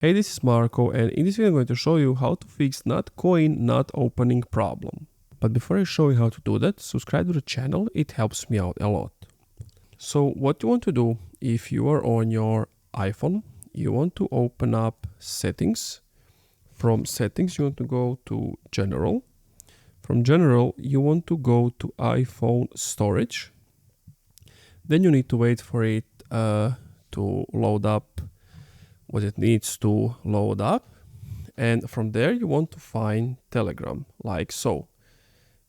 Hey, this is Marco, and in this video I'm going to show you how to fix NotCoin not opening problem. But before I show you how to do that, subscribe to the channel, it helps me out a lot. So what you want to do, if you are on your iPhone, you want to open up settings. From settings you want to go to general. From general you want to go to iPhone storage. Then you need to wait for it to load up what it needs to load up, and from there you want to find Telegram like so,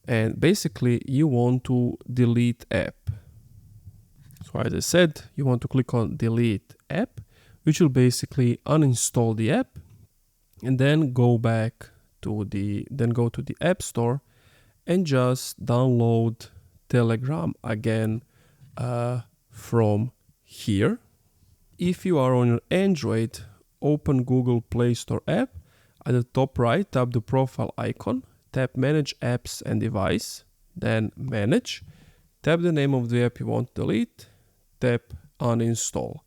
and basically you want to delete app. So as I said, you want to click on delete app, which will basically uninstall the app, and then go back to the App Store and just download Telegram again from here. If you are on your Android, open Google Play Store app. At the top right, tap the profile icon, tap Manage Apps and Device, then Manage. Tap the name of the app you want to delete, tap Uninstall.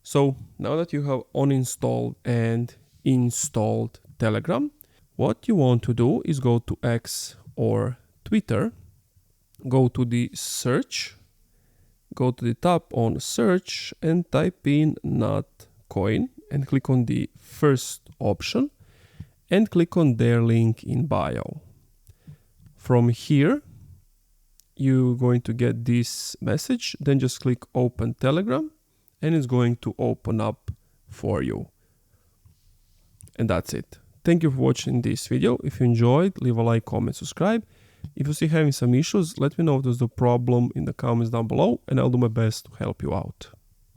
So now that you have uninstalled and installed Telegram, what you want to do is go to X or Twitter, go to the search, go to the top on search and type in NotCoin and click on the first option and click on their link in bio. From here, you're going to get this message, then just click open Telegram and it's going to open up for you. And that's it. Thank you for watching this video. If you enjoyed, leave a like, comment, subscribe. If you see having some issues, let me know if there's a problem in the comments down below and I'll do my best to help you out.